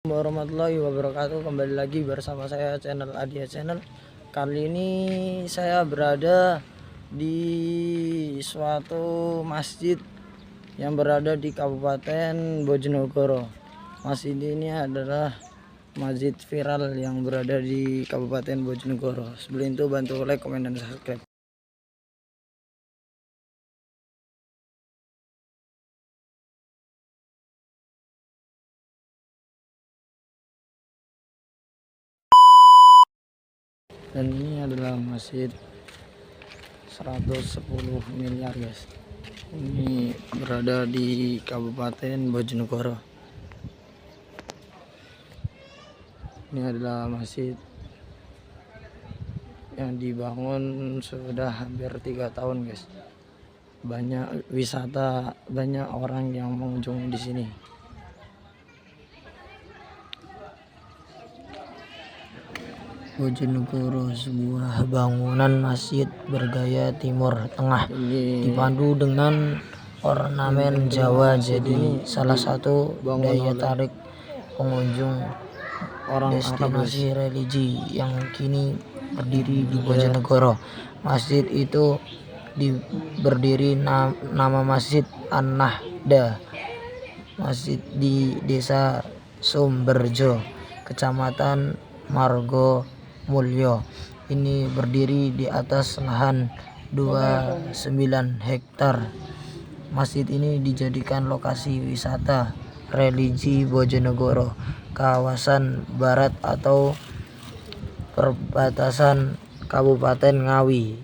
Warahmatullahi wabarakatuh. Kembali lagi bersama saya channel Adia Channel. Kali ini saya berada di suatu masjid yang berada di Kabupaten Bojonegoro. Masjid ini adalah masjid viral yang berada di Kabupaten Bojonegoro. Sebelum itu bantu like, komen, dan subscribe. Dan ini adalah masjid 110 miliar guys. Ini berada di Kabupaten Bojonegoro. Ini adalah masjid yang dibangun sudah hampir 3 tahun guys. Banyak wisata, banyak orang yang mengunjungi di sini. Bojonegoro, sebuah bangunan masjid bergaya Timur Tengah dipandu dengan ornamen Jawa, jadi salah satu daya tarik pengunjung destinasi religi yang kini berdiri di Bojonegoro. Masjid itu berdiri nama Masjid An-Nahda, masjid di Desa Sumberjo, Kecamatan Margo Mulyo. Ini berdiri di atas lahan 29 hektar. Masjid ini dijadikan lokasi wisata religi Bojonegoro, kawasan barat atau perbatasan Kabupaten Ngawi.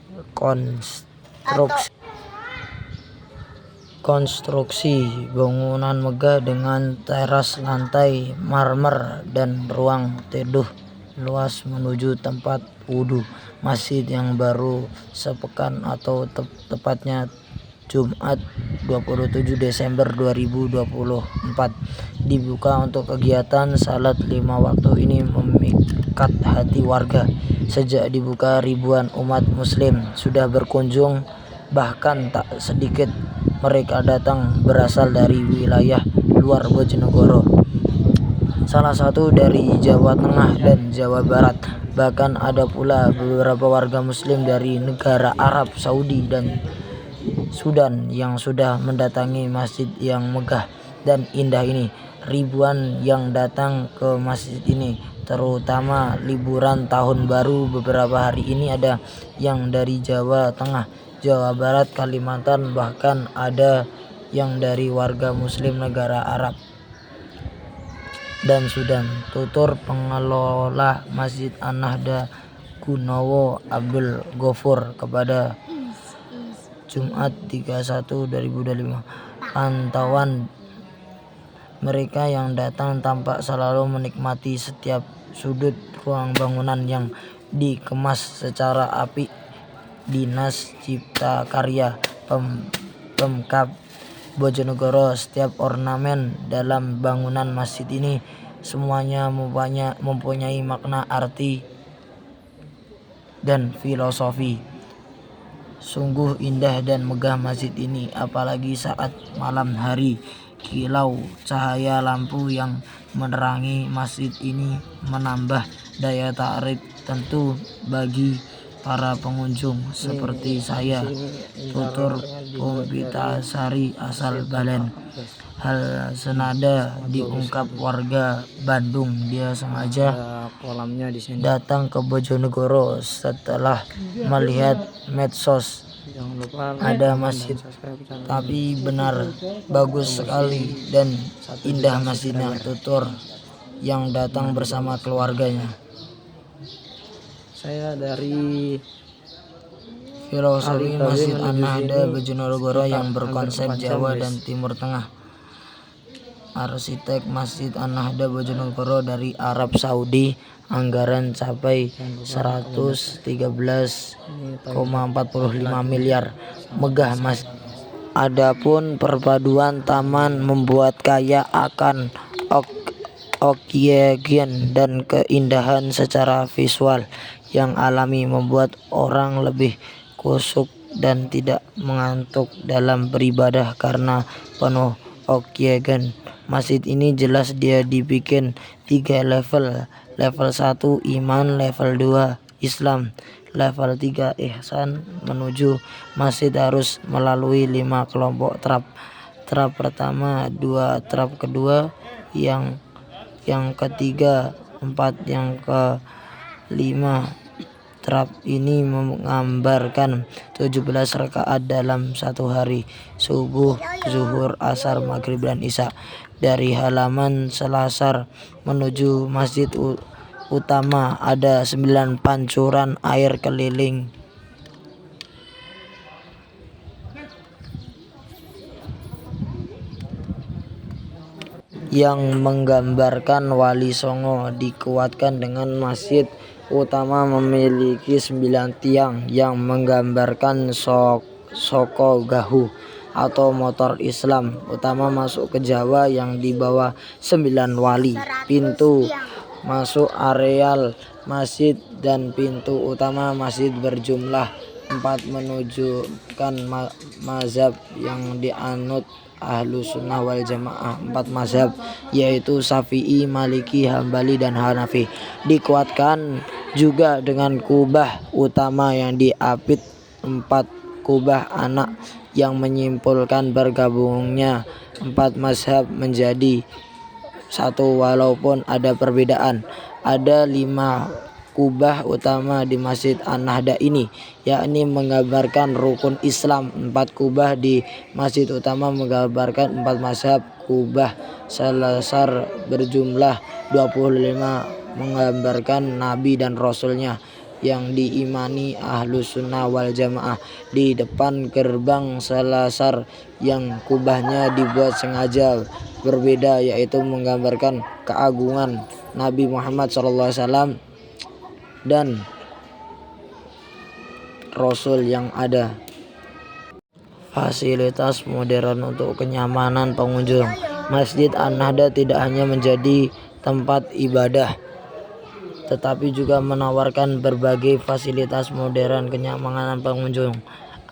Konstruksi bangunan megah dengan teras lantai marmer dan ruang teduh luas menuju tempat wudhu. Masjid yang baru sepekan atau tepatnya Jumat 27 Desember 2024 dibuka untuk kegiatan salat 5 waktu ini memikat hati warga. Sejak dibuka, ribuan umat muslim sudah berkunjung, bahkan tak sedikit mereka datang berasal dari wilayah luar Bojonegoro, salah satu dari Jawa Tengah dan Jawa Barat. Bahkan ada pula beberapa warga muslim dari negara Arab Saudi dan Sudan yang sudah mendatangi masjid yang megah dan indah ini. Ribuan yang datang ke masjid ini terutama liburan tahun baru. Beberapa hari ini ada yang dari Jawa Tengah, Jawa Barat, Kalimantan, bahkan ada yang dari warga muslim negara Arab dan Sudan. Tutur pengelola Masjid An-Nahda, Gunowo Abdul Ghafur, kepada Jumat 31 2025. Pantauan mereka yang datang tampak selalu menikmati setiap sudut ruang bangunan yang dikemas secara apik. Dinas Cipta Karya Pemkab Bojonegoro, setiap ornamen dalam bangunan masjid ini semuanya mempunyai makna, arti, dan filosofi. Sungguh indah dan megah masjid ini, apalagi saat malam hari. Kilau cahaya lampu yang menerangi masjid ini menambah daya tarik tentu bagi para pengunjung seperti saya. Tutur Puspitasari asal Balen. Hal senada diungkap warga Bandung. Dia sengaja datang ke Bojonegoro setelah melihat medsos ada masjid, tapi benar bagus sekali dan indah masjidnya. Tutur yang datang bersama keluarganya. Saya dari filosofi Masjid An-Nahda Bojonegoro yang berkonsep Jawa dan Timur Tengah. Arsitek Masjid An-Nahda Bojonegoro dari Arab Saudi. Anggaran capai 113,45 miliar. Megah mas. Adapun perpaduan taman membuat kaya akan oksigen dan keindahan secara visual yang alami, membuat orang lebih khusyuk dan tidak mengantuk dalam beribadah karena penuh oksigen. Masjid ini jelas dia dibikin 3 level. Level 1 iman, level 2 Islam, level 3 ihsan. Menuju masjid harus melalui 5 kelompok trap. Trap pertama, 2 trap kedua, yang ketiga, 4, yang kelima. Trap ini menggambarkan 17 rakaat dalam satu hari, subuh, zuhur, asar, maghrib, dan isya. Dari halaman selasar menuju masjid utama ada 9 pancuran air keliling yang menggambarkan Wali Songo. Dikuatkan dengan masjid utama memiliki 9 tiang yang menggambarkan Soko Gahu atau motor Islam utama masuk ke Jawa yang dibawa 9 wali. Pintu masuk areal masjid dan pintu utama masjid berjumlah 4 menunjukkan mazhab yang dianut Ahlus Sunnah wal Jamaah. 4 mazhab yaitu Syafi'i, Maliki, Hambali, dan Hanafi. Dikuatkan juga dengan kubah utama yang diapit 4 kubah anak yang menyimpulkan bergabungnya 4 mazhab menjadi satu walaupun ada perbedaan. Ada 5 kubah utama di Masjid An-Nahda ini, yakni menggambarkan rukun Islam. 4 kubah di masjid utama menggambarkan 4 mazhab. Kubah selasar berjumlah 25 menggambarkan Nabi dan Rasulnya yang diimani Ahlus Sunnah wal Jamaah. Di depan gerbang selasar yang kubahnya dibuat sengaja berbeda, yaitu menggambarkan keagungan Nabi Muhammad SAW dan Rasul yang ada. Fasilitas modern untuk kenyamanan pengunjung. Masjid An-Nahda tidak hanya menjadi tempat ibadah, tetapi juga menawarkan berbagai fasilitas modern kenyamanan pengunjung.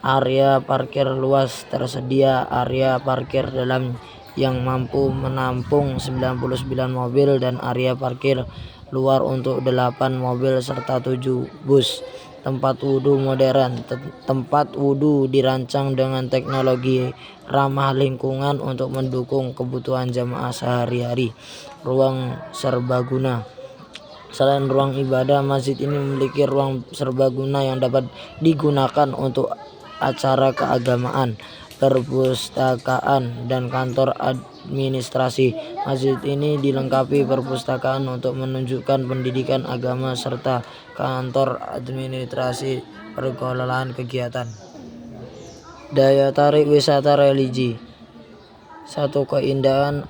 Area parkir luas tersedia, area parkir dalam yang mampu menampung 99 mobil dan area parkir luar untuk 8 mobil serta 7 bus. Tempat wudhu modern. Tempat wudhu dirancang dengan teknologi ramah lingkungan untuk mendukung kebutuhan jamaah sehari-hari. Ruang serbaguna. Selain ruang ibadah, masjid ini memiliki ruang serbaguna yang dapat digunakan untuk acara keagamaan, perpustakaan, dan kantor administrasi. Masjid ini dilengkapi perpustakaan untuk menunjukkan pendidikan agama serta kantor administrasi pengelolaan kegiatan. Daya tarik wisata religi. Satu, keindahan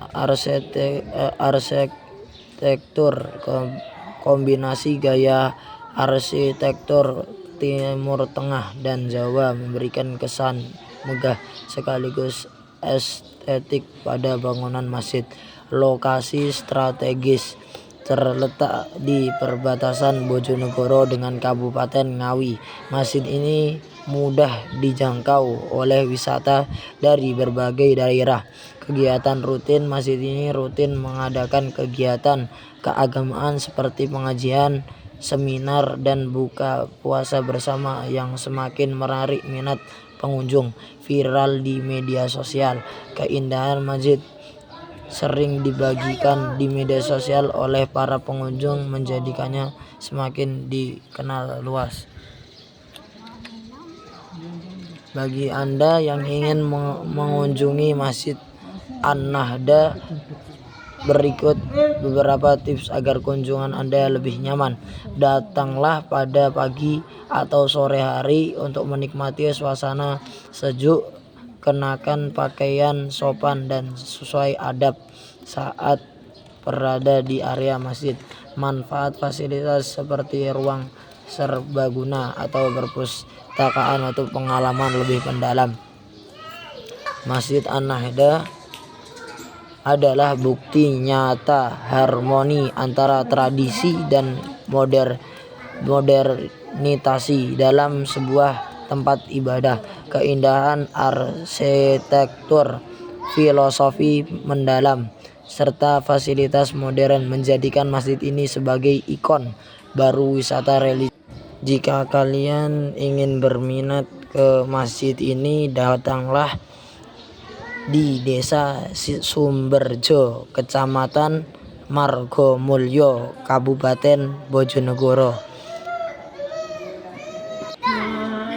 arsitektur. Kombinasi gaya arsitektur Timur Tengah dan Jawa memberikan kesan megah sekaligus estetik pada bangunan masjid. Lokasi strategis. Terletak di perbatasan Bojonegoro dengan Kabupaten Ngawi, masjid ini mudah dijangkau oleh wisata dari berbagai daerah. Kegiatan rutin. Masjid ini rutin mengadakan kegiatan keagamaan seperti pengajian, seminar, dan buka puasa bersama yang semakin menarik minat pengunjung. Viral di media sosial. Keindahan masjid sering dibagikan di media sosial oleh para pengunjung, menjadikannya semakin dikenal luas. Bagi Anda yang ingin mengunjungi Masjid An-Nahda, berikut beberapa tips agar kunjungan Anda lebih nyaman. Datanglah pada pagi atau sore hari untuk menikmati suasana sejuk. Kenakan pakaian sopan dan sesuai adab saat berada di area masjid. Manfaat fasilitas seperti ruang serbaguna atau perpustakaan untuk pengalaman lebih mendalam. Masjid An-Nahda adalah bukti nyata harmoni antara tradisi dan modernitas dalam sebuah tempat ibadah. Keindahan arsitektur, filosofi mendalam, serta fasilitas modern menjadikan masjid ini sebagai ikon baru wisata religi. Jika kalian ingin berminat ke masjid ini, datanglah di Desa Sumberjo, Kecamatan Margomulyo, Kabupaten Bojonegoro.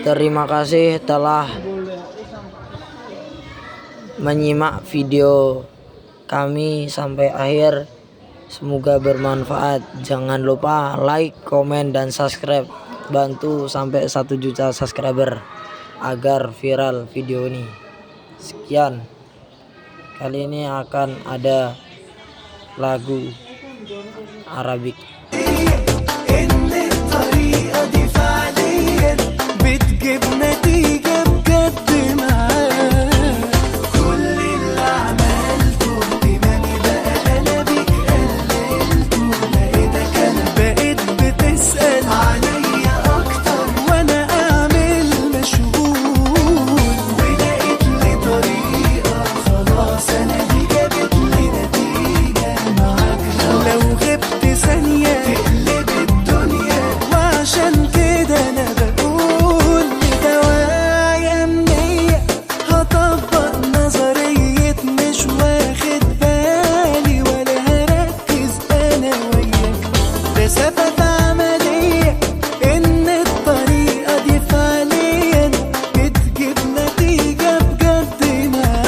Terima kasih telah menyimak video kami sampai akhir. Semoga bermanfaat. Jangan lupa like, komen, dan subscribe. Bantu sampai 1 juta subscriber agar viral video ini. Sekian. Kali ini akan ada lagu Arabik. بتجيب نتيجة بجد معاك، كل اللي عملته اهتمامي بقى أنا بيك قللته، لقيتك أنا بقيت بتسأل عليا أكتر وأنا أعمل مشغول، ولقيت لي طريقة خلاص أنا دي جابت لي نتيجة معاك، لو غبت ثانية تقلب الدنيا، وعشان كده أنا بقول بدوايا منية هطبق نظرية مش واخد بالي ولا هركز أنا وياك، ده ثبت عملية إن الطريقة دي فعليا بتجيب نتيجة بجد معاك.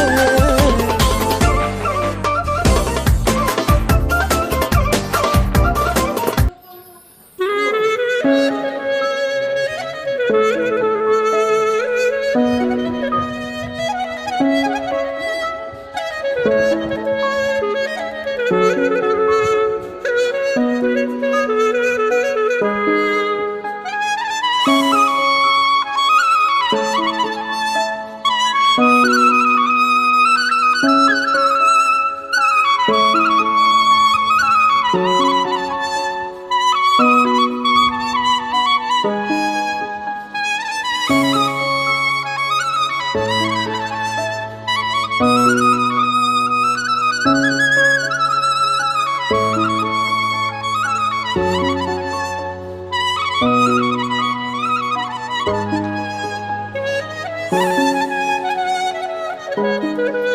Thank you.